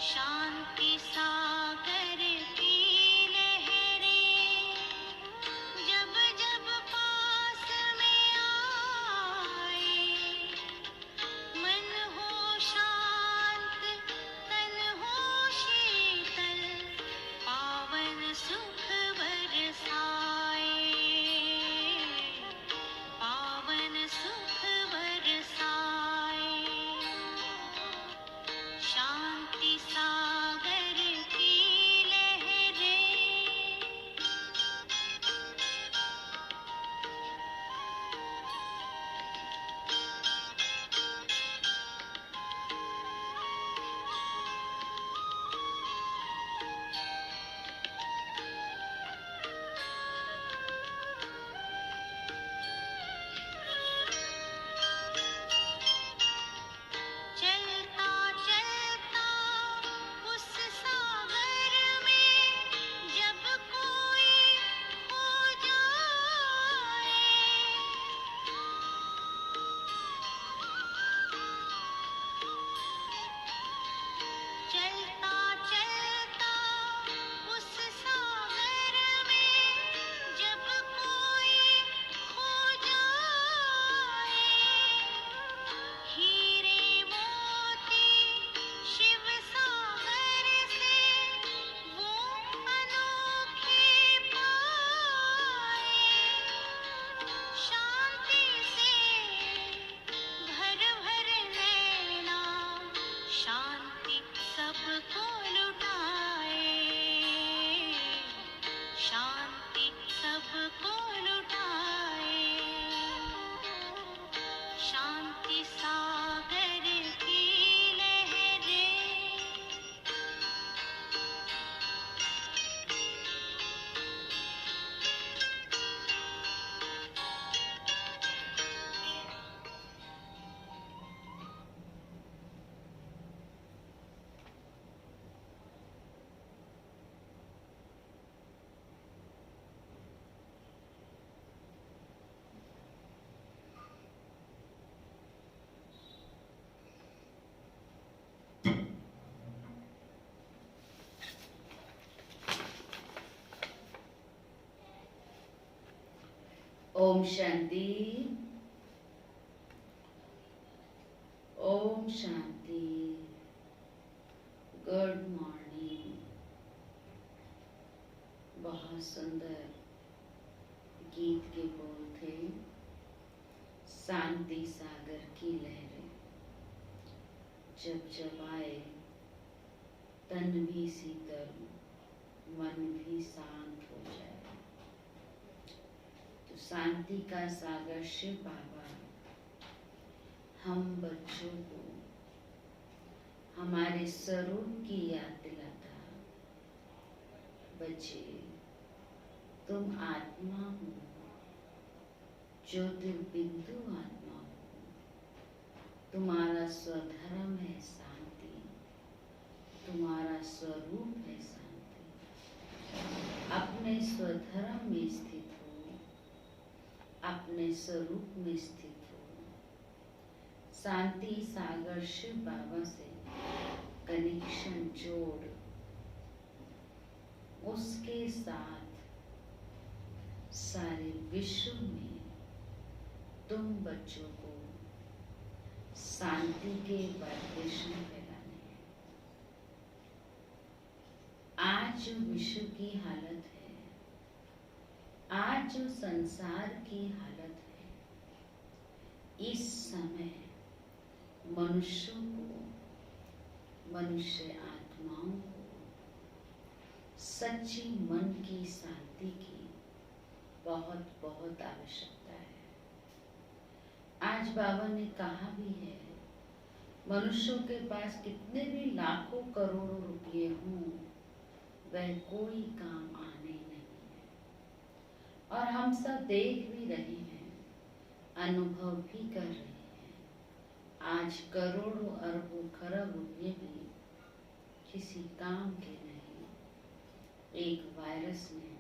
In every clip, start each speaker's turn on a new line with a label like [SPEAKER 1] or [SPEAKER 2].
[SPEAKER 1] शांति सागर की लहरें जब जब पास में आए, मन हो शांत तन हो शीतल, पावन सुख बरसाए, पावन सुख बरसाए। शांति सागर की लहरें चलता चलता उस सागर में जब कोई खो जाए, चलता चलता उस सागर में जब कोई खो जाए, हीरे मोती शिव सागर से वो अनोखे पाए, शांति से भर भर नैना शांति सबको लुटाए, शांति सबको लुटाए। शांति सागर की लहरें
[SPEAKER 2] ओम शांति। ओम शांति। Good morning. बहुत सुंदर गीत के बोल थे। शांति सागर की लहरें जब जब आए, तन भी शीतल, मन भी शांत हो जाए। तो शांति का सागर शिव बाबा हम बच्चों को हमारे स्वरूप की याद दिलाता। बच्चे, तुम आत्मा हो, ज्योतिर्बिंदु आत्मा हो। तुम्हारा स्वधर्म है शांति, तुम्हारा स्वरूप है शांति। अपने स्वधर्म में स्थित हो, अपने स्वरूप में स्थित हो। शांति सागर शिव बाबा से कनेक्शन जोड़, उसके साथ सारे विश्व में तुम बच्चों को शांति के वाइब्रेशन फैलाने हैं। आज जो विश्व की हालत है, आज जो संसार की हालत है, इस समय मनुष्यों को, मनुष्य आत्माओं को सच्ची मन की शांति की बहुत बहुत आवश्यकता है। आज बाबा ने कहा भी है, मनुष्यों के पास कितने भी लाखों करोड़ों रुपये हों, वह कोई काम आने नहीं है। और हम सब देख भी रहे हैं, अनुभव भी कर रहे हैं। आज करोड़ों अरबों खरब रुपये भी किसी काम के नहीं। एक वायरस ने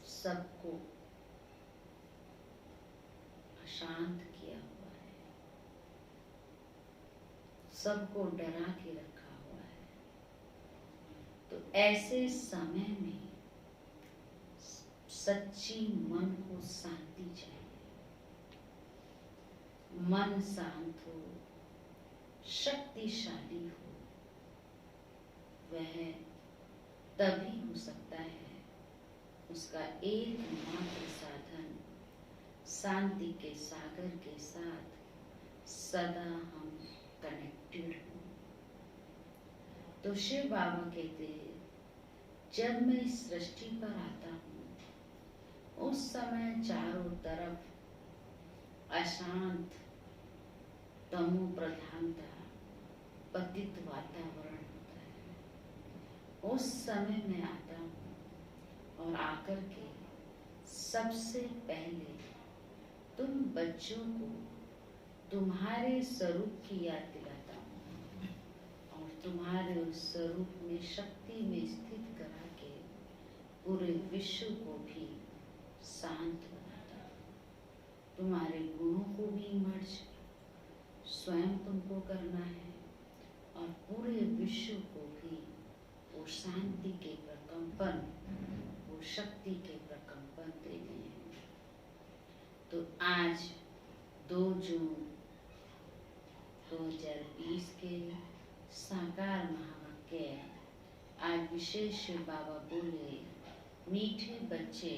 [SPEAKER 2] सबको अशांत किया हुआ है, सबको डरा के रखा हुआ है। ऐसे समय में सच्ची मन को शांति चाहिए। मन शांत हो, शक्तिशाली हो, वह तभी हो सकता है। उसका एकमात्र साधन शांति के सागर के साथ सदा हम कनेक्टेड हों। तो शिव बाबा कहते हैं, जब मैं इस सृष्टि पर आता हूँ उस समय चारों तरफ अशांत, तमो प्रधानता, पतित वातावरण होता है। उस समय मैं आता हूँ और आकर के सबसे पहले तुम बच्चों को तुम्हारे स्वरूप की याद दिलाता हूँ और तुम्हारे उस स्वरूप में शक्ति में स्थित करा के पूरे विश्व को भी शांत बनाता हूँ। तुम्हारे गुणों को भी मर्ज स्वयं तुमको करना है और पूरे विश्व को भी वो शांति के प्रकंपन, वो शक्ति के प्रकंपन देने हैं। तो आज 2 जून 2020 के साकार महावाक्य आज विशेष शिव बाबा बोले, मीठे बच्चे,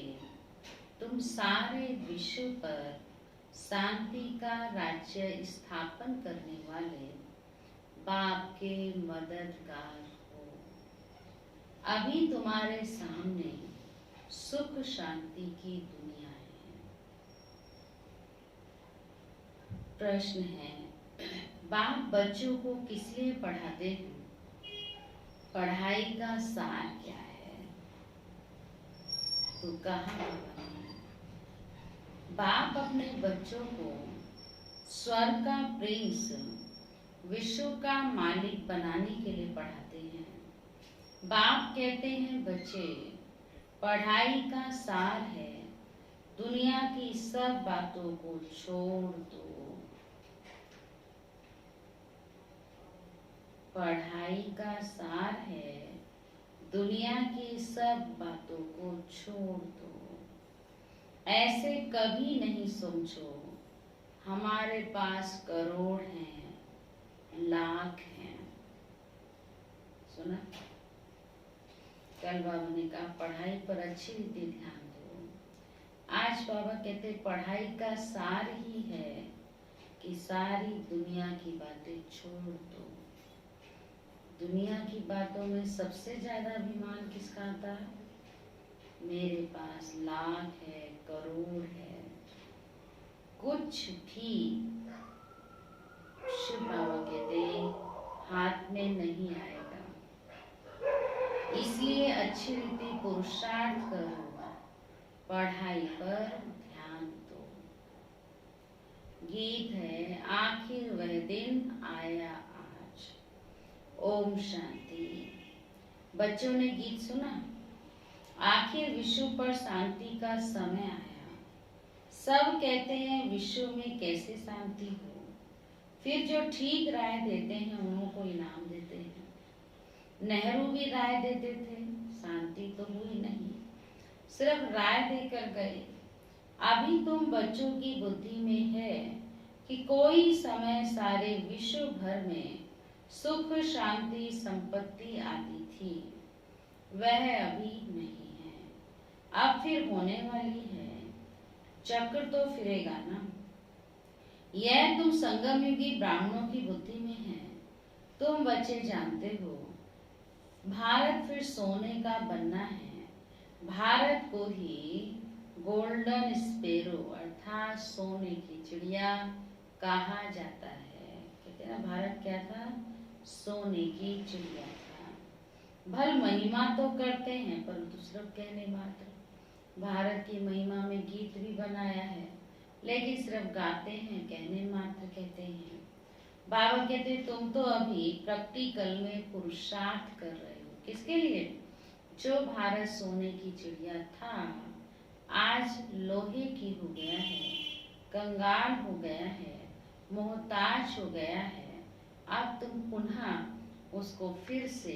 [SPEAKER 2] तुम सारे विश्व पर शांति का राज्य स्थापन करने वाले बाप के मददगार हो। अभी तुम्हारे सामने सुख शांति की दुनिया है। प्रश्न है, बाप बच्चों को किस लिए पढ़ाते हैं? पढ़ाई का सार क्या है? तो कहा बाप अपने बच्चों को स्वर्ग का प्रिंस, विश्व का मालिक बनाने के लिए पढ़ाते हैं। बाप कहते हैं, बच्चे, पढ़ाई का सार है दुनिया की सब बातों को छोड़ दो। पढ़ाई का सार है दुनिया की सब बातों को छोड़ दो। ऐसे कभी नहीं सोचो हमारे पास करोड़ हैं, लाख हैं। सुना? कल बाबा ने कहा पढ़ाई पर अच्छी रीति ध्यान दो। आज बाबा कहते पढ़ाई का सार ही है कि सारी दुनिया की बातें छोड़ दो। दुनिया की बातों में सबसे ज्यादा अभिमान किसका आता है? मेरे पास लाख है, करोड़ है। कुछ भी शिव बाबा कहते हाथ में नहीं आएगा। इसलिए अच्छी रीति पुरुषार्थ करो, पढ़ाई पर ध्यान दो। गीत है, आखिर वह दिन आया आज। ओम शांति। बच्चों ने गीत सुना? आखिर विश्व पर शांति का समय आया। सब कहते हैं विश्व में कैसे शांति हो। फिर जो ठीक राय देते हैं उन्हों को इनाम देते हैं। नेहरू भी राय देते थे, शांति तो हुई नहीं, सिर्फ राय देकर गए। अभी तुम बच्चों की बुद्धि में है कि कोई समय सारे विश्व भर में सुख, शांति, संपत्ति आती थी, वह अभी नहीं है, अब फिर होने वाली है। चक्र तो फिरेगा ना। यह तुम संगम युगी ब्राह्मणों की बुद्धि में है। तुम बच्चे जानते हो भारत फिर सोने का बनना है। भारत को ही गोल्डन स्पेरो अर्थात सोने की चिड़िया कहा जाता है। कहते हैं ना, भारत क्या था? सोने की चिड़िया था। भल महिमा तो करते हैं परंतु सिर्फ कहने मात्र। भारत की महिमा में गीत भी बनाया है लेकिन सिर्फ गाते हैं, कहने मात्र कहते हैं। बाबा कहते तुम तो अभी प्रैक्टिकल में पुरुषार्थ कर रहे हो। किसके लिए? जो भारत सोने की चिड़िया था आज लोहे की हो गया है, कंगाल हो गया है, मोहताज हो गया है। अब तुम पुनः उसको फिर से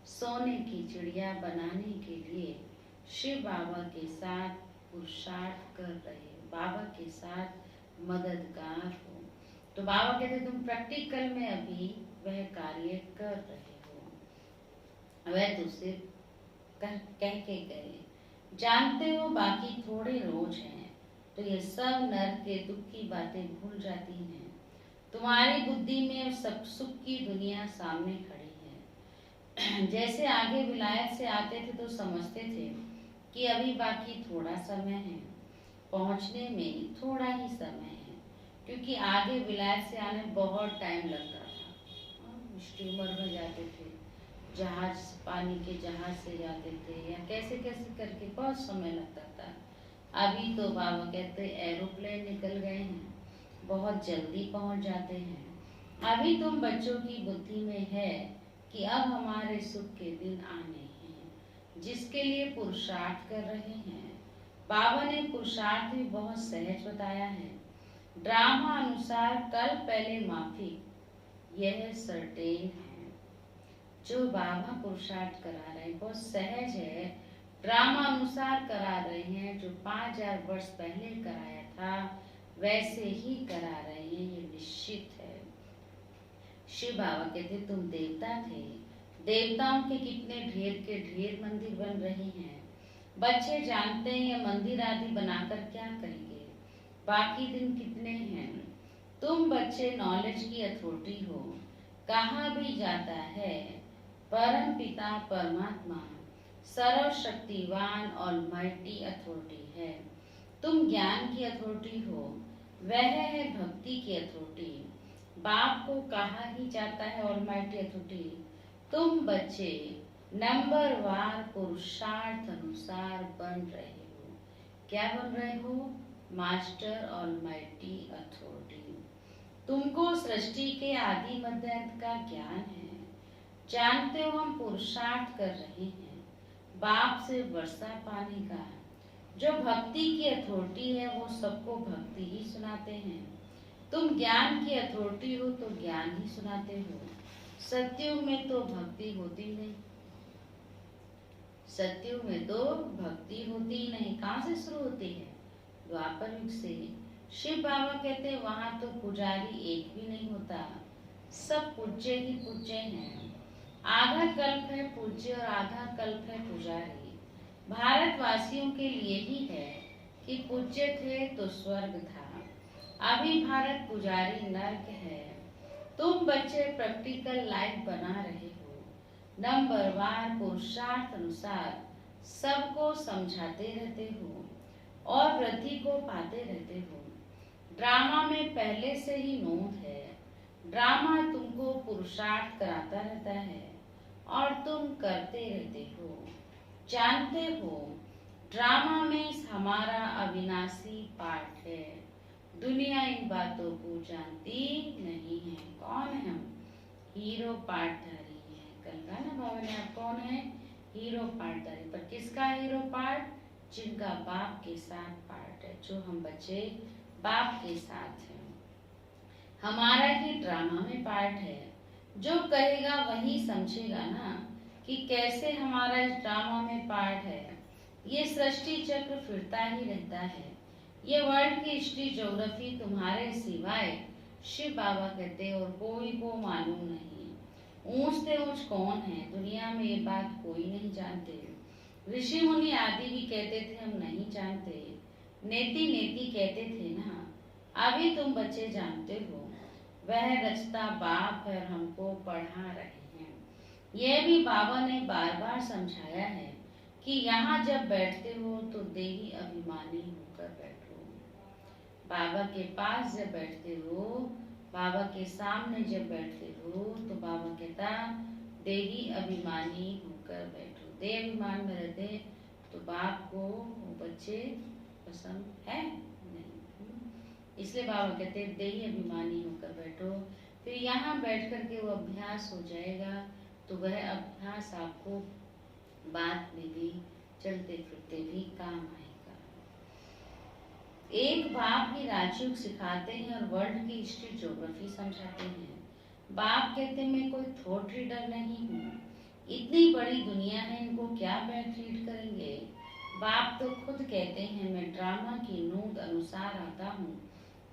[SPEAKER 2] सोने की चिड़िया बनाने के लिए शिव बाबा के साथ पुरुषार्थ कर रहे हो, बाबा के साथ मददगार हो। तो बाबा कहते तुम प्रैक्टिकल में अभी वह कार्य कर रहे हो। वह तुझसे कह के गए, जानते हो बाकी थोड़े रोज हैं तो ये सब नर के दुख की बातें भूल जाती हैं। तुम्हारी बुद्धि में सब सुख की दुनिया सामने खड़ी है। जैसे आगे विलायत से आते थे तो समझते थे कि अभी बाकी थोड़ा समय है, पहुंचने में थोड़ा ही समय है, क्योंकि आगे विलायत से आने बहुत टाइम लगता था। स्टीमर में जाते थे, जहाज, पानी के जहाज से जाते थे, या कैसे कैसे करके बहुत समय लगता था। अभी तो बाबा कहते एरोप्लेन निकल गए हैं, बहुत जल्दी पहुंच जाते हैं। अभी तुम बच्चों की बुद्धि में है कि अब हमारे सुख के दिन आने हैं, जिसके लिए पुरुषार्थ कर रहे हैं। बाबा ने पुरुषार्थ भी बहुत सहज बताया है। ड्रामा अनुसार कल पहले माफी, यह सर्टेन है। जो बाबा पुरुषार्थ करा रहे हैं बहुत सहज है, ड्रामा अनुसार करा रहे हैं। जो 5000 वर्ष पहले कराया था वैसे ही करा रहे हैं, ये निश्चित है। शिव बाबा कहते तुम देवता थे, देवताओं के कितने ढेर के ढेर मंदिर बन रहे हैं। बच्चे जानते हैं ये मंदिर आदि बनाकर क्या करेंगे, बाकी दिन कितने हैं। तुम बच्चे नॉलेज की अथॉरिटी हो, कहाँ भी जाता है परम पिता परमात्मा सर्वशक्तिवान ऑलमाइटी अथॉरिटी है। तुम ज्ञान की अथॉरिटी हो, वह है भक्ति की अथॉरिटी। बाप को कहा ही जाता है ऑलमाइटी अथॉरिटी। तुम बच्चे नंबर वार पुरुषार्थ अनुसार बन रहे हो। क्या बन रहे हो? Master almighty authority. तुमको सृष्टि के आदि मध्य अंत का ज्ञान है। जानते हो हम पुरुषार्थ कर रहे हैं बाप से वर्षा पाने का। जो भक्ति की अथॉरिटी है वो सबको भक्ति ही सुनाते हैं। तुम ज्ञान की अथॉरिटी हो तो ज्ञान ही सुनाते हो। सत्युग में तो भक्ति होती नहीं, सत्युग में तो भक्ति होती ही नहीं। कहाँ से शुरू होती है? द्वापर युग से। शिव बाबा कहते हैं वहां तो पुजारी एक भी नहीं होता, सब पूज्य ही पूज्य हैं। आधा कल्प है पूज्य और आधा कल्प है पुजारी। भारतवासियों के लिए ही है कि पूज्य थे तो स्वर्ग था, अभी भारत पुजारी नर्क है। तुम बच्चे प्रैक्टिकल लाइफ बना रहे हो, नंबर वार पुरुषार्थ अनुसार सबको समझाते रहते हो और वृद्धि को पाते रहते हो। ड्रामा में पहले से ही नोट है, ड्रामा तुमको पुरुषार्थ कराता रहता है और तुम करते रहते हो। जानते हो ड्रामा में हमारा अविनाशी पार्ट है। दुनिया इन बातों को जानती नहीं है। कौन है हम? हीरो पार्टधारी है। कल का ना बाबा ने, आप कौन है? हीरो पार्टधारी। पर किसका हीरो पार्ट? जिनका बाप के साथ पार्ट है, जो हम बच्चे बाप के साथ हैं। हमारा ही ड्रामा में पार्ट है। जो कहेगा वही समझेगा ना कि कैसे हमारा इस ड्रामा में पार्ट है। ये सृष्टि चक्र फिरता ही रहता है। ये वर्ल्ड की हिस्ट्री ज्योग्राफी तुम्हारे सिवाय शिव बाबा कहते और कोई को मालूम नहीं। ऊंच से ऊंच कौन है दुनिया में, ये बात कोई नहीं जानते। ऋषि मुनि आदि भी कहते थे हम नहीं जानते, नेति नेति कहते थे ना। अभी तुम बच्चे जानते हो, वह रचता बाप है और हमको पढ़ा रहे हैं। यह भी बाबा ने बार बार समझाया है कि यहाँ जब बैठते हो तो देही अभिमानी होकर बैठो। बाबा के पास जब बैठते हो, बाबा के सामने जब बैठते हो तो बाबा कहता देही अभिमानी होकर बैठो। देह अभिमान में रहते तो बाप को वो बच्चे पसंद है नहीं, इसलिए बाबा कहते देही अभिमानी होकर बैठो। फिर यहाँ बैठ करके वो अभ्यास हो जाएगा तो वह अभ्यास आपको बाद में भी चलते फिरते भी काम आएगा। एक बाप ही राजयोग सिखाते हैं और वर्ल्ड की हिस्ट्री ज्योग्राफी समझाते हैं। बाप कहते मैं कोई थॉट रीडर नहीं हूँ, इतनी बड़ी दुनिया है, इनको क्या बैड ट्रीट करेंगे। बाप तो खुद कहते हैं मैं ड्रामा की नोट अनुसार आता हूँ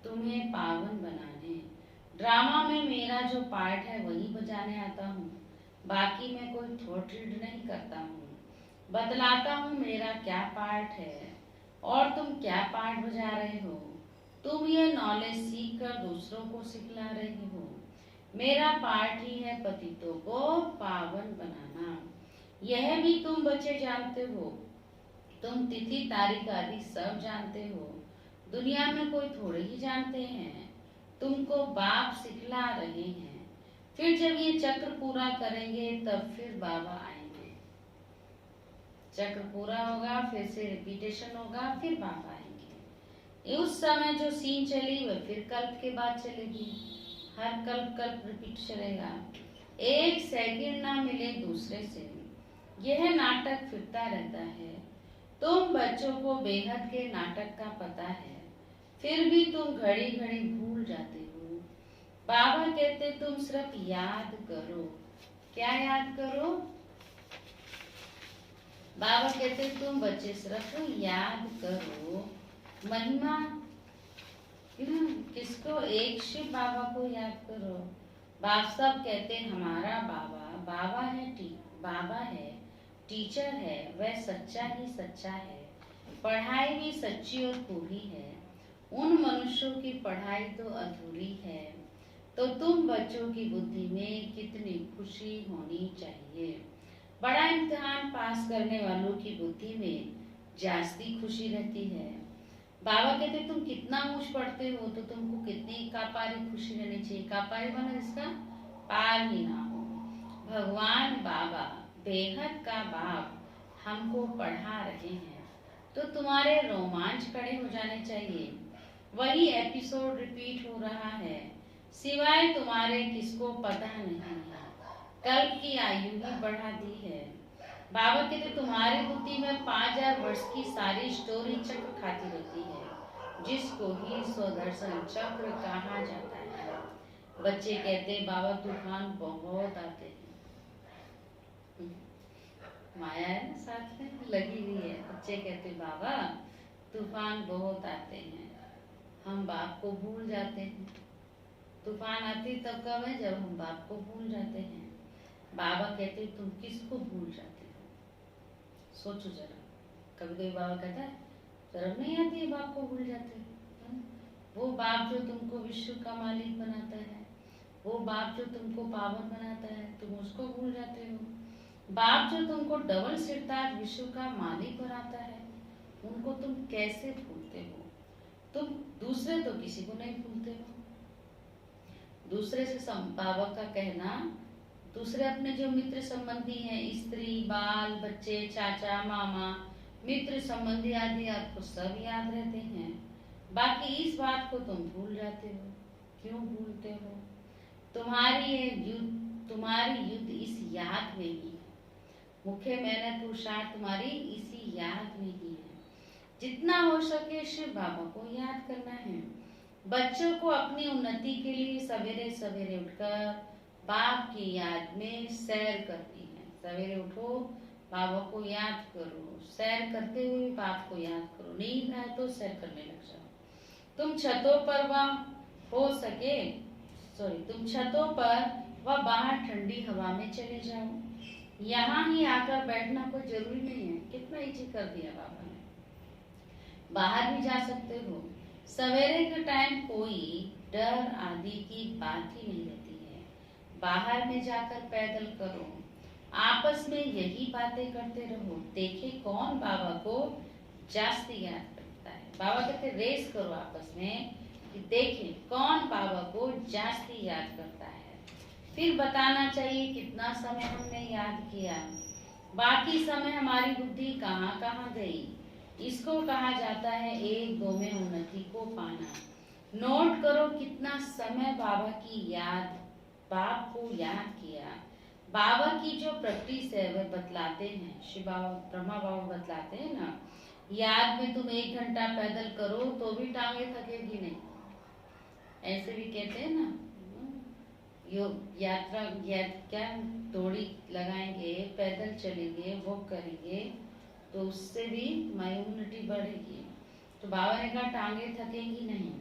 [SPEAKER 2] तुम्हें पावन बनाने। ड्रामा में मेरा जो पार्ट है वही बजाने आता हूँ, बाकी मैं कोई थॉट रीड नहीं करता हूँ। बतलाता हूँ मेरा क्या पार्ट है और तुम क्या पार्ट बजा रहे हो। तुम ये नॉलेज सीख कर दूसरों को सिखला रहे हो। मेरा पार्ट ही है पतितों को पावन बनाना। यह भी तुम बच्चे जानते हो। तुम तिथि तारीख आदि सब जानते हो। दुनिया में कोई थोड़े ही जानते हैं। तुमको बाप सिखला रहे हैं। फिर जब ये चक्र पूरा करेंगे तब फिर बाबा आएंगे। चक्र पूरा होगा, फिर से रिपीटेशन होगा, फिर बाबा आएंगे। उस समय जो सीन चली वह फिर कल्प के बाद चलेगी। हर कल्प कल्प रिपीट चलेगा। एक सेकंड ना मिले दूसरे से, यह नाटक फिरता रहता है। तुम बच्चों को बेहद के नाटक का पता है, फिर भी तुम घड़ी घड़ी भूल जाते हो। बाबा कहते तुम सिर्फ याद करो। क्या याद करो? बाबा कहते तुम बच्चे सिर्फ याद करो महिमा। किसको? एक शिव बाबा को याद करो। बाप सब कहते हमारा बाबा बाबा है, बाबा है, टीचर है, वह सच्चा ही सच्चा है। पढ़ाई भी सच्ची और पूरी है। उन मनुष्यों की पढ़ाई तो अधूरी है। तो तुम बच्चों की बुद्धि में कितनी खुशी होनी चाहिए। बड़ा इम्तिहान पास करने वालों की बुद्धि में जास्ती खुशी रहती है। बाबा कहते तुम कितना ऊंच पढ़ते हो तो तुमको कितनी कापारी खुशी रहनी चाहिए। कापारी बना जिसका पार ही ना हो। भगवान बाबा बेहद का बाप हमको पढ़ा रहे हैं तो तुम्हारे रोमांच खड़े हो जाने चाहिए। वही एपिसोड रिपीट हो रहा है, सिवाय तुम्हारे किसको पता नहीं है। कल्प की आयु ही बढ़ा दी है। बाबा कहते तुम्हारी बुद्धि में 5000 वर्ष की सारी स्टोरी चक्र खाती रहती है, जिसको ही स्वदर्शन चक्र कहा जाता है। बच्चे कहते बाबा तूफान बहुत आते हैं। माया है ना साथ में लगी हुई है। बच्चे कहते बाबा तूफान बहुत आते हैं, हम बाप को भूल जाते हैं। तूफान आती तब कब है? जब हम बाप को भूल जाते हैं। बाबा कहते तुम किसको भूल जाते हो? सोचो जरा। कभी कभी बाबा कहता है शर्म नहीं आती है बाप को भूल जाते हो? वो बाप जो तुमको विश्व का मालिक बनाता है, वो बाप जो तुमको पावन बनाता है, तुम उसको भूल जाते हो। बाप जो तुमको डबल सिरताज विश्व का मालिक बनाता है, उनको तुम कैसे भूलते हो? तुम दूसरे तो किसी को नहीं भूलते हो। दूसरे से बाबा का कहना, दूसरे अपने जो मित्र संबंधी हैं, स्त्री, बाल बच्चे, चाचा, मामा, मित्र संबंधी आदि आपको सब याद रहते हैं। बाकी इस बात को तुम भूल जाते हो। क्यों भूलते हो? तुम्हारी युद्ध इस याद में ही है। मुख्य मेहनत पुरुषार्थ तुम्हारी इसी याद में ही है। जितना हो सके शिव बाबा को याद करना है। बच्चों को अपनी उन्नति के लिए सवेरे सवेरे उठकर बाप की याद में सैर करनी है। सवेरे उठो, बाबा को याद करो, सैर करते हुए बाप को याद करो। नींद आए तो सैर करने लग जाओ। तुम छतों पर व बाहर ठंडी हवा में चले जाओ। यहाँ ही आकर बैठना कोई जरूरी नहीं है। कितना इजी कर दिया बाबा ने। बाहर भी जा सकते हो। सवेरे के टाइम कोई डर आदि की बात ही नहीं रहती है। बाहर में जाकर पैदल करो, आपस में यही बातें करते रहो। देखे कौन बाबा को जास्ती याद करता है। बाबा कहते रेस करो आपस में कि देखें कौन बाबा को जास्ती याद करता है। फिर बताना चाहिए कितना समय हमने याद किया। बाकी समय हमारी बुद्धि कहाँ कहाँ गई। इसको कहा जाता है 1-2 में उन्नति को पाना। नोट करो कितना समय बाबा की याद, बाप को याद किया। बाबा की जो प्रैक्टिस है वह बतलाते हैं। शिव बाबा, ब्रह्मा बाबा बतलाते हैं ना, याद में तुम 1 घंटा पैदल करो तो भी टांगे थकेगी नहीं। ऐसे भी कहते हैं ना, योग यात्रा क्या दौड़ी लगाएंगे पैदल चलेंगे, वॉक करेंगे, तो उससे भी इम्यूनिटी बढ़ेगी। तो बाबा ने कहा टांगे थकेंगी नहीं।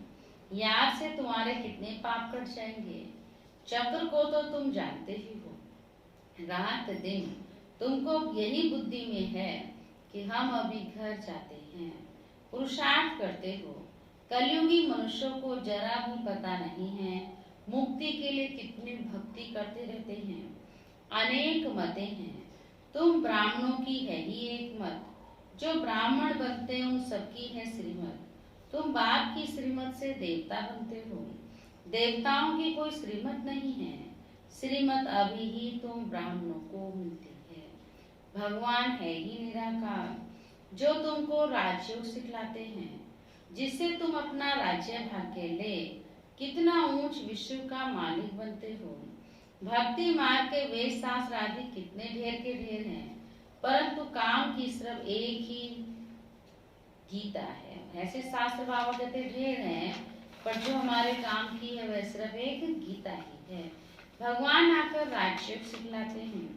[SPEAKER 2] याद से तुम्हारे कितने पाप कट जाएंगे। चक्र को तो तुम जानते ही हो। रात दिन तुमको यही बुद्धि में है कि हम अभी घर जाते हैं। पुरुषार्थ करते हो। कलयुगी मनुष्यों को जरा भी पता नहीं है मुक्ति के लिए कितनी भक्ति करते रहते हैं। अनेक मतें हैं, तुम ब्राह्मणों की है ही एक मत। जो ब्राह्मण बनते हैं उन सबकी है श्रीमत। तुम बाप की श्रीमत से देवता बनते हो। देवताओं की कोई श्रीमत नहीं है। श्रीमत अभी ही तुम ब्राह्मणों को मिलती है। भगवान है ही निराकार, जो तुमको राजयोग सिखलाते हैं, जिससे तुम अपना राज्य भाग्य ले कितना ऊंच विश्व का मालिक बनते हो। भक्ति मार्ग के वेद शास्त्र आदि कितने ढेर के ढेर हैं, परंतु काम की सिर्फ एक ही गीता है। ऐसे शास्त्र बाबा कहते ढेर हैं, पर जो हमारे काम की है वह सिर्फ एक गीता ही है। भगवान आकर राज्य सिखलाते हैं,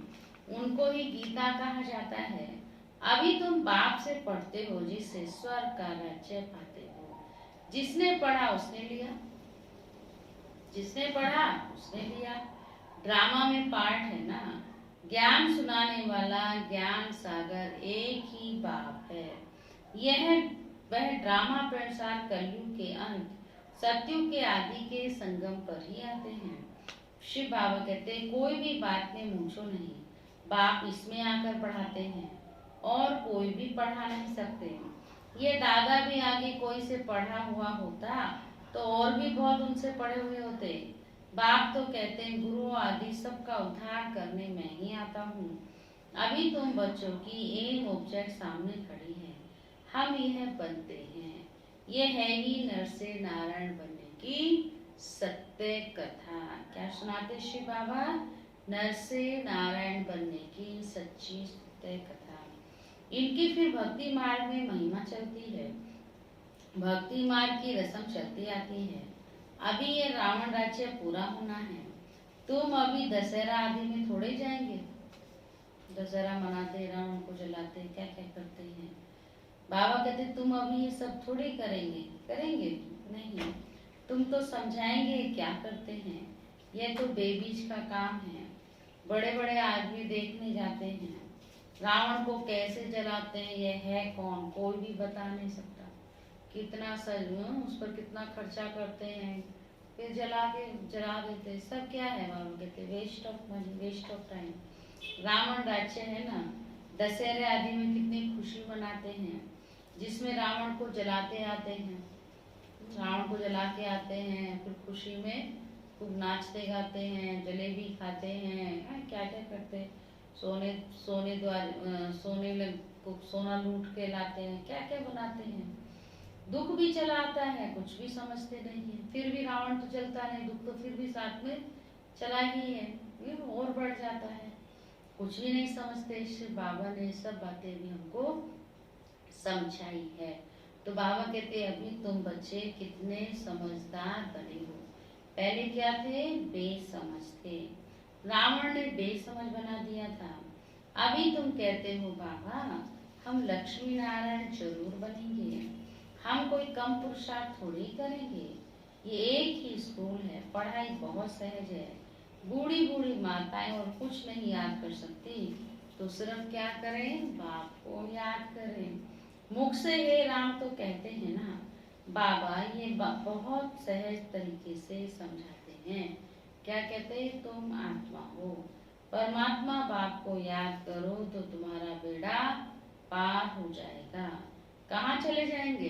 [SPEAKER 2] उनको ही गीता कहा जाता है। अभी तुम बाप से पढ़ते हो, जिससे स्वर्ग का राज्य पाते हो। जिसने पढ़ा उसने लिया, जिसने पढ़ा उसने लिया। ड्रामा में पार्ट है ना, ज्ञान सुनाने वाला ज्ञान सागर एक ही बाप है। यह वह ड्रामा प्रसार कलयुग के अंत, सतयुग के आदि के संगम पर ही आते हैं। शिव बाबा कहते हैं कोई भी बात में मूंझो नहीं, बाप इसमें आकर पढ़ाते हैं और कोई भी पढ़ा नहीं सकते। ये दादा भी आगे कोई से पढ़ा हुआ होता तो और भी बहुत उनसे पढ़े हुए होते। बाप तो कहते हैं गुरु आदि सबका उद्धार करने मैं ही आता हूँ। अभी तुम बच्चों की एक ऑब्जेक्ट सामने खड़ी है, हम यह बनते हैं। ये है ही नर से नारायण बनने की सत्य कथा। क्या सुनाते श्री बाबा? नर से नारायण बनने की सच्ची सत्य कथा। इनकी फिर भक्ति मार्ग में महिमा चलती है, भक्ति मार्ग की रस्म चलती आती है। अभी ये रावण राज्य पूरा होना है। तुम अभी दशहरा आदि में थोड़े जाएंगे। दशहरा मनाते, रावण को जलाते, क्या क्या करते हैं। बाबा कहते तुम अभी ये सब थोड़े करेंगे नहीं। तुम तो समझाएंगे क्या करते हैं। यह तो बेबीज का काम है। बड़े बड़े आदमी देखने जाते हैं रावण को कैसे जलाते हैं। यह है कौन, कोई भी बता नहीं सकता। कितना उस पर कितना खर्चा करते हैं, फिर जला देते। सब क्या है बाबा कहते waste of money, waste of time. Ravan राज्य है ना, दशहरे आदि में कितनी खुशी मनाते हैं, जिसमें रावण को जलाते आते हैं। रावण को जला के आते हैं, फिर खुशी में खूब नाचते गाते हैं, जलेबी खाते हैं, क्या क्या करते हैं। सोना लूट के लाते हैं, क्या क्या बनाते हैं। दुख भी चला आता है, कुछ भी समझते नहीं है। फिर भी रावण तो चलता नहीं, दुख तो फिर भी साथ में चला ही है, ये और बढ़ जाता है। कुछ भी नहीं समझते। श्री बाबा ने सब बातें भी हमको समझाई है। तो बाबा कहते अभी तुम बच्चे कितने समझदार बने हो। पहले क्या थे? बेसमझ थे। रावण ने बेसमझ बना दिया था। अभी तुम कहते हो बाबा हम लक्ष्मी नारायण जरूर बनेंगे, हम कोई कम पुरुषार्थ थोड़ी करेंगे। ये एक ही स्कूल है, पढ़ाई बहुत सहज है। बूढ़ी बूढ़ी माताएं और कुछ नहीं याद कर सकती, तो सिर्फ क्या करें? बाप को याद करें। मुख से हे राम तो कहते हैं ना। बाबा ये बहुत सहज तरीके से समझाते हैं। क्या कहते हैं? तुम आत्मा हो, परमात्मा बाप को याद करो तो तुम्हारा बेड़ा पार हो जाएगा। कहाँ चले जाएंगे?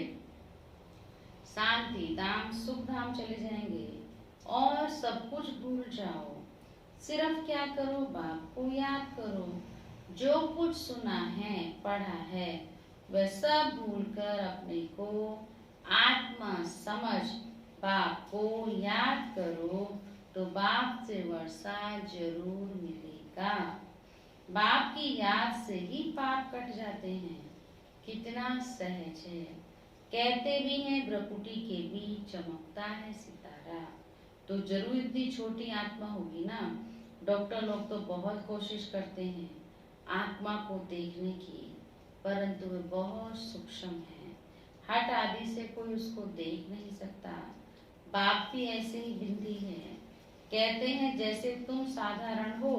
[SPEAKER 2] शांति धाम, सुख धाम चले जाएंगे और सब कुछ भूल जाओ। सिर्फ क्या करो? बाप को याद करो। जो कुछ सुना है, पढ़ा है, वह सब भूलकर अपने को आत्मा समझ बाप को याद करो तो बाप से वर्षा जरूर मिलेगा। बाप की याद से ही पाप कट जाते हैं। कितना सहज है। कहते भी हैं ब्रकुटी के बीच चमकता है सितारा। तो जरूर इतनी छोटी आत्मा होगी ना। डॉक्टर लोग तो बहुत कोशिश करते हैं, आत्मा को देखने की, परंतु वे बहुत सूक्ष्म है। हट आदि से कोई उसको देख नहीं सकता। बाप भी ऐसे ही बिंदी है। कहते हैं जैसे तुम साधारण हो,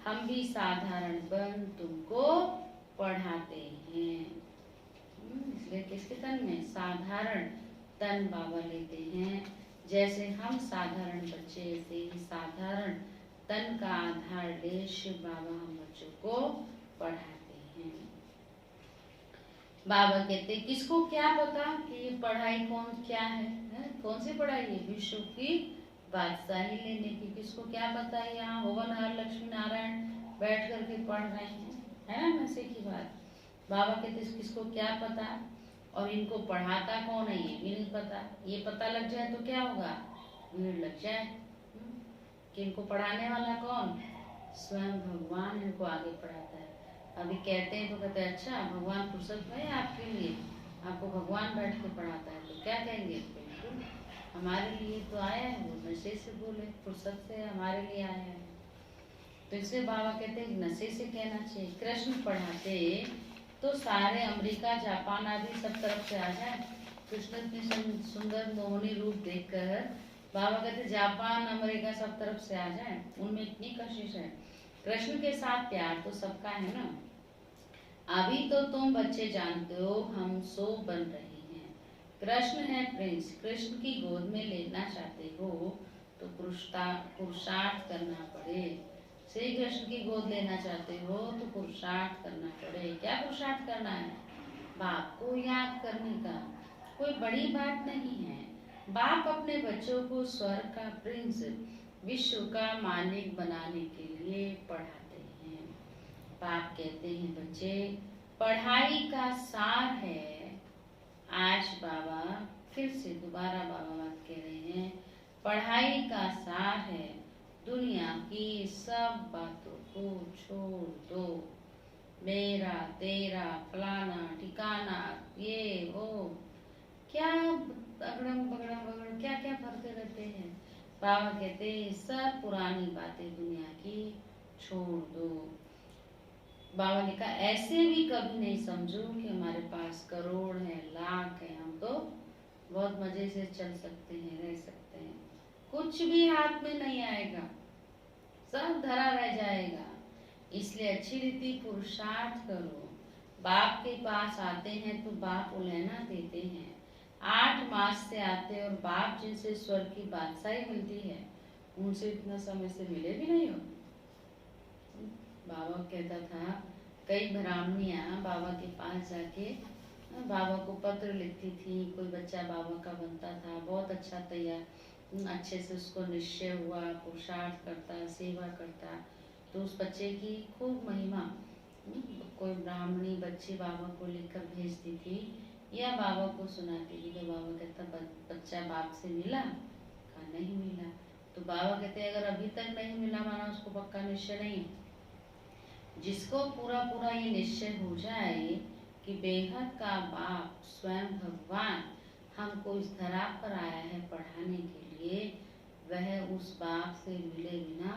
[SPEAKER 2] हम भी साधारण बन तुमको पढ़ाते हैं। इसलिए किसके तन में? साधारण तन बाबा लेते हैं। जैसे हम साधारण बच्चे, ऐसे ही साधारण तन का आधार ले शिव बाबा हम बच्चों को पढ़ाते हैं। बाबा कहते किसको क्या पता कि ये पढ़ाई क्या है? कौन सी पढ़ाई है? विश्व की बादशाही लेने की। किसको क्या पता है? यहाँ होवनहार लक्ष्मी नारायण बैठ करके पढ़ रहे हैं, है ना? वैसे की बात बाबा कहते किसको क्या पता, और इनको पढ़ाता कौन है ये भी नहीं पता। ये पता लग जाए तो क्या होगा? भीड़ लग जाए कि इनको पढ़ाने वाला कौन? स्वयं भगवान इनको आगे पढ़ाता है। अभी कहते हैं तो कहते हैं अच्छा भगवान फुर्सत में है आपके लिए, आपको भगवान बैठ के पढ़ाता है, तो क्या कहेंगे? बिल्कुल हमारे लिए तो आया है, वो नशे से बोले, फुर्सत से हमारे लिए आया है। तो इसलिए बाबा कहते हैं नशे से कहना चाहिए। कृष्ण पढ़ाते तो सारे अमेरिका जापान आदि सब तरफ से आ जाए। कृष्ण की सुंदर मोहनी रूप देखकर बाबा कहते जापान अमेरिका सब तरफ से आ जाए, उनमें इतनी कशिश है। कृष्ण के साथ प्यार तो सबका है ना। अभी तो तुम बच्चे जानते हो हम सो बन रहे हैं। कृष्ण है प्रिंस, कृष्ण की गोद में लेना चाहते हो तो पुरुषार्थ करना पड़े। श्री कृष्ण की गोद लेना चाहते हो तो पुरुषार्थ करना पड़े। क्या पुरुषार्थ करना है? बाप को याद करने का। कोई बड़ी बात नहीं है। बाप अपने बच्चों को स्वर्ग का प्रिंस, विश्व का मालिक बनाने के लिए पढ़ाते हैं। बाप कहते हैं बच्चे पढ़ाई का सार है। आज बाबा फिर से दोबारा बाबा बात कह रहे हैं, पढ़ाई का सार है दुनिया की सब बातों को छोड़ दो। मेरा तेरा फलाना ठिकाना ये वो क्या अगड़म बगड़म बगड़म क्या क्या करते रहते हैं। बाबा कहते हैं सब पुरानी बातें दुनिया की छोड़ दो। बाबा ने कहा ऐसे भी कभी नहीं समझो कि हमारे पास करोड़ है, लाख है, हम तो बहुत मजे से चल सकते हैं, रह सकते हैं। कुछ भी हाथ में नहीं आएगा, सब धरा रह जाएगा। इसलिए अच्छी रीति पुरुषार्थ करो। बाप के पास आते हैं तो बाप उलहना देते हैं। 8 मास से आते और बाप जिनसे स्वर्ग की बादशाही मिलती है उनसे इतना समय से मिले भी नहीं हो। बाबा कहता था कई ब्राह्मणियां बाबा के पास जाके बाबा को पत्र लिखती थी। कोई बच्चा बाबा का बनता था, बहुत अच्छा तैयार अच्छे से उसको निश्चय हुआ, पुरुषार्थ करता, सेवा करता, तो उस बच्चे की खूब महिमा कोई ब्राह्मणी बच्ची बाबा को लिखकर भेजती थी या बाबा को सुनाती थी। तो बाबा कहता बच्चा बाप से मिला? कहा नहीं मिला। तो बाबा कहते अगर अभी तक नहीं मिला माना उसको पक्का निश्चय नहीं। जिसको पूरा पूरा ये निश्चय हो जाए कि बेहद का बाप स्वयं भगवान हमको इस धरा पर आया है पढ़ाने के लिए, वह उस बाप से मिले बिना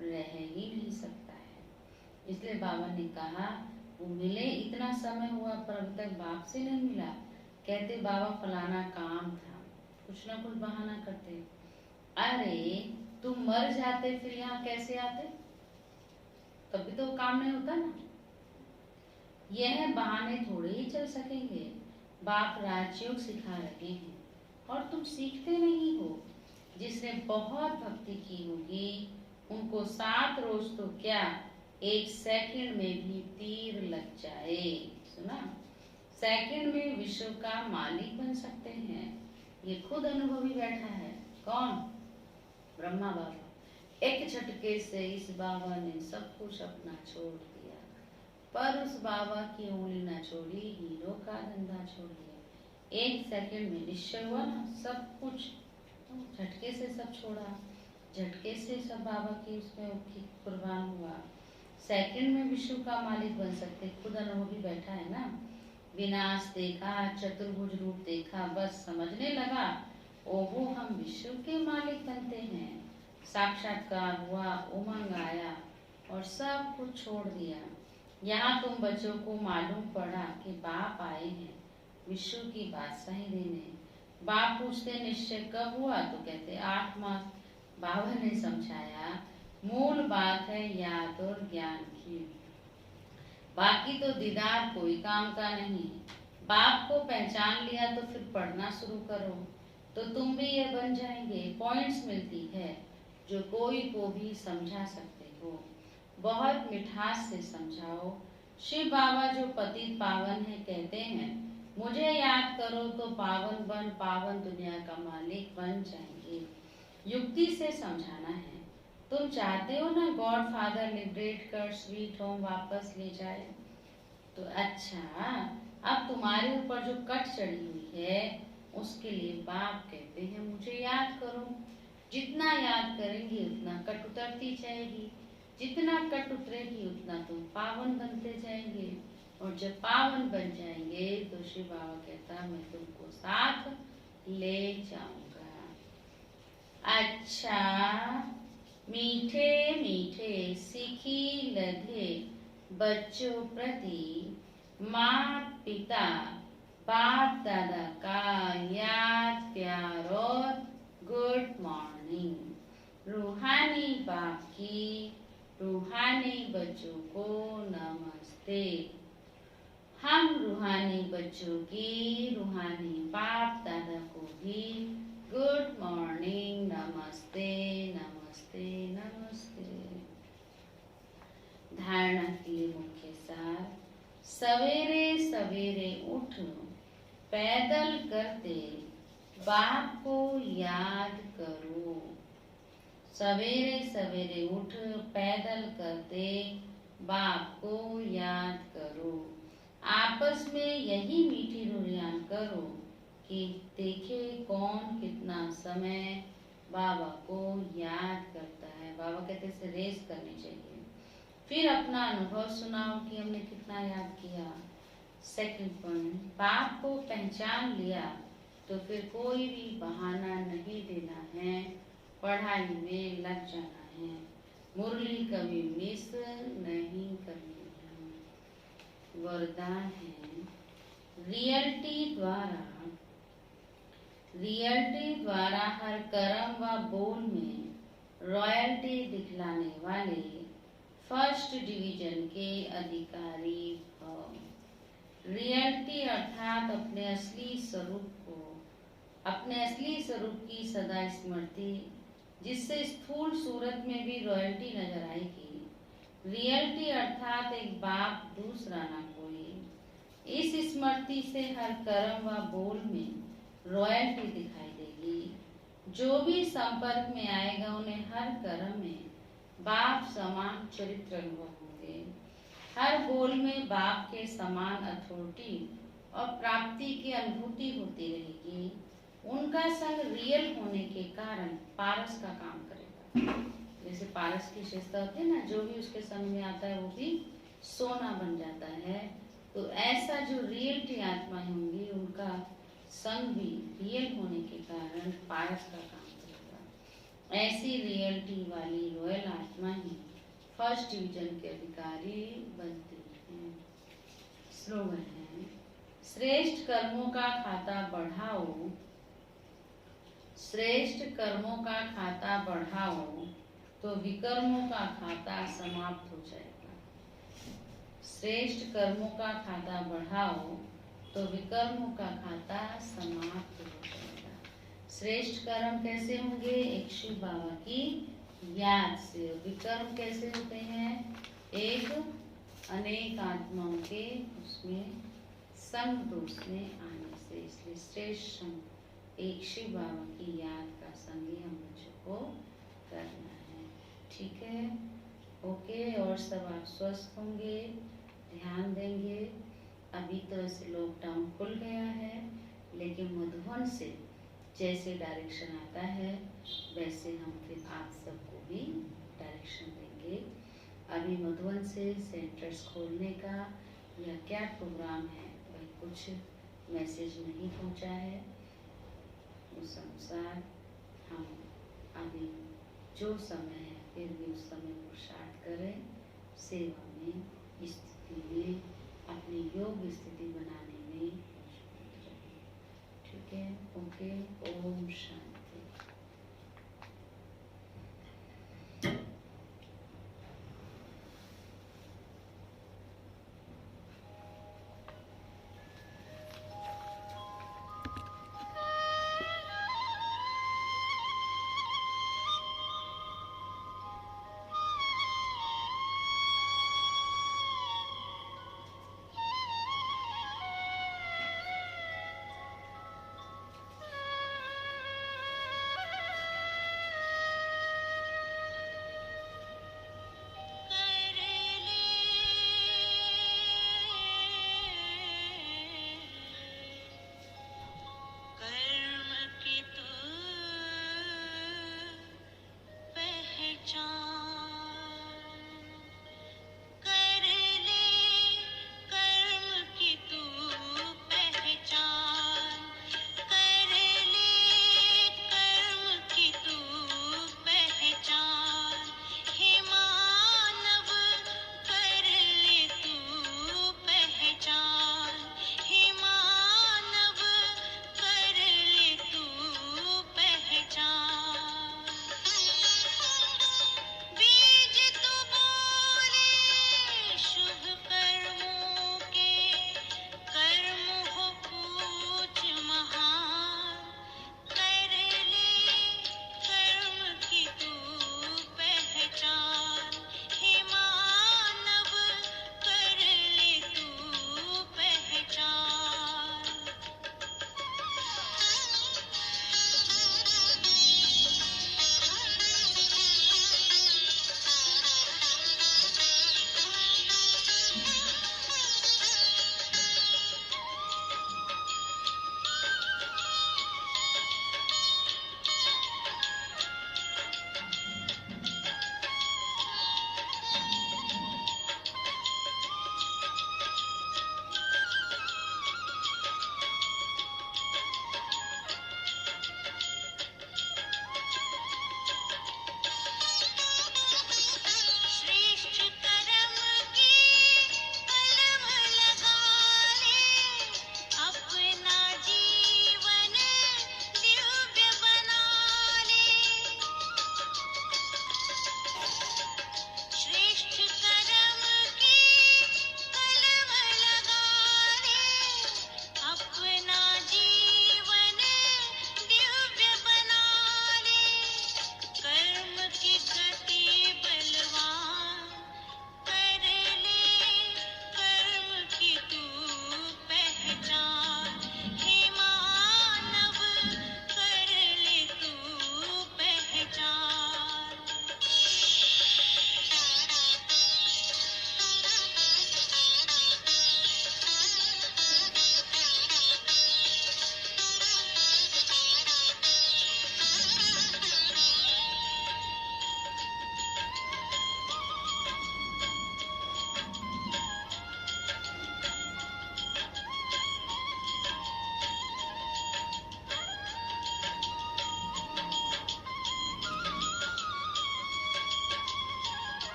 [SPEAKER 2] रह ही नहीं सकता है। इसलिए बाबा ने कहा वो मिले, इतना समय हुआ पर अभी तक बाप से नहीं मिला। कहते बाबा फलाना काम था, कुछ ना कुछ बहाना करते। अरे तुम मर जाते फिर यहाँ कैसे आते? तभी तो काम नहीं होता ना। यह बहाने थोड़े ही चल सकेंगे। बाप राजयोग सिखा रहे हैं और तुम सीखते नहीं हो। जिसने बहुत भक्ति की होगी उनको 7 रोज तो क्या 1 सेकंड में भी तीर लग जाए। सुना? सेकंड में विश्व का मालिक बन सकते हैं। ये खुद अनुभवी बैठा है। कौन? ब्रह्मा बाबा। एक झटके से इस बाबा ने सब कुछ अपना छोड़ दिया, पर उस बाबा की उंगली ना छोड़ी, हीरो का धंधा छोड़ दिया। 1 सेकंड में निश्चय हुआ ना, सब कुछ झटके से सब छोड़ा, झटके से सब बाबा की उसमें कुर्बान हुआ। सेकंड में विश्व का मालिक बन सकते, खुद अनुभवी बैठा है ना। विनाश देखा, चतुर्भुज रूप देखा, बस समझने लगा ओहो हम विश्व के मालिक बनते हैं। साक्षात्कार हुआ, उमंग आया और सब कुछ छोड़ दिया। यहाँ तुम बच्चों को मालूम पड़ा कि बाप आए हैं विश्व की बादशाही देने। बाप पूछते निश्चय कब हुआ, तो कहते 8 मास। बाबा ने समझाया मूल बात है याद और ज्ञान की, बाकी तो दीदार कोई काम का नहीं। बाप को पहचान लिया तो फिर पढ़ना शुरू करो तो तुम भी ये बन जाएंगे। पॉइंट्स मिलती है जो कोई को भी समझा सकते हो, बहुत मिठास से समझाओ। शिव बाबा जो पतित पावन है कहते हैं मुझे याद करो तो पावन बन पावन दुनिया का मालिक बन जाएंगे। युक्ति से समझाना है। तुम चाहते हो ना गॉड फादर लिबरेट कर स्वीट होम वापस ले जाए, तो अच्छा अब तुम्हारे ऊपर जो कट चढ़ी हुई है उसके लिए बाप कहते हैं मुझे याद करो। जितना याद करेंगे उतना कट उतरती जाएगी, जितना कट उतरेगी उतना तुम पावन बनते जाएंगे, और जब पावन बन जाएंगे तो शिव बाबा कहता मैं तुमको साथ ले जाऊंगा। अच्छा मीठे मीठे सीखी लगे बच्चों प्रति माँ पिता बाप दादा का याद प्यार और गुड मॉर्निंग। रूहानी बाप की रूहानी बच्चों को नमस्ते। हम रूहानी बच्चों की रूहानी बाप दादा को भी गुड मॉर्निंग, नमस्ते नमस्ते नमस्ते। धारणा के लिए मुख्य सार, सवेरे सवेरे उठ पैदल करते बाप को याद करो। सवेरे सवेरे उठ पैदल करते बाप को याद करो। आपस में यही मीठी रुरियान करो कि देखे कौन कितना समय बाबा को याद करता है। बाबा कहते से रेस करनी चाहिए। फिर अपना अनुभव सुनाओ कि हमने कितना याद किया। सेकंड पॉइंट, बाप को पहचान लिया तो फिर कोई भी बहाना नहीं देना है, पढ़ाई में लग जाना है, मुरली कभी मिस नहीं करनी है। वरदान है रियलिटी द्वारा हर कर्म व बोल में रॉयल्टी दिखलाने वाले फर्स्ट डिवीजन के अधिकारी भव। रियलिटी अर्थात अपने असली स्वरूप की सदा स्मृति, जिससे स्थूल सूरत में भी रॉयल्टी नजर आएगी। रियलिटी अर्थात एक बाप दूसरा ना कोई। इस स्मृति से हर कर्म व बोल में रॉयल्टी दिखाई देगी। जो भी संपर्क में आएगा उन्हें हर कर्म में बाप समान चरित्र अनुभव होंगे। हर बोल में बाप के समान अथॉरिटी और प्राप्ति की अनुभूति होती रहेगी। उनका संग रियल होने के कारण पारस का काम करेगा। जैसे पारस की विशेषता होती है ना, जो भी उसके संग में आता है वो भी सोना बन जाता है। तो ऐसा जो रियलिटी आत्माएं होंगी उनका संग भी रियल होने के कारण पारस का काम करेगा। ऐसी रियलिटी वाली रॉयल आत्मा ही फर्स्ट डिवीजन के अधिकारी बनती हैं। स्लोगन है, श्रेष्ठ कर्मों का खाता बढ़ाओ, श्रेष्ठ कर्मों का खाता बढ़ाओ तो विकर्मों का खाता समाप्त हो जाएगा। श्रेष्ठ कर्मों का खाता बढ़ाओ तो विकर्मों का खाता समाप्त हो जाएगा। श्रेष्ठ कर्म कैसे होंगे? एक शिव बाबा की याद से। विकर्म कैसे होते हैं? एक अनेक आत्माओं के उसमें संग दोष में आने से। इसलिए श्रेष्ठ संग एक शिव बाबा की याद का संग ही हम बच्चों को करना है। ठीक है, ओके। और सब आप स्वस्थ होंगे, ध्यान देंगे। अभी तो ऐसे लॉकडाउन खुल गया है, लेकिन मधुबन से जैसे डायरेक्शन आता है वैसे हम फिर आप सबको भी डायरेक्शन देंगे। अभी मधुबन से सेंटर्स खोलने का या क्या प्रोग्राम है वही कुछ मैसेज नहीं पहुंचा है। उस अनुसार हम अभी जो समय है फिर भी उस समय पुरुषार्थ करें, सेवा में स्थिति योग स्थिति बनाने में मजबूत रहे। ठीक है, ओके, ओम शांति।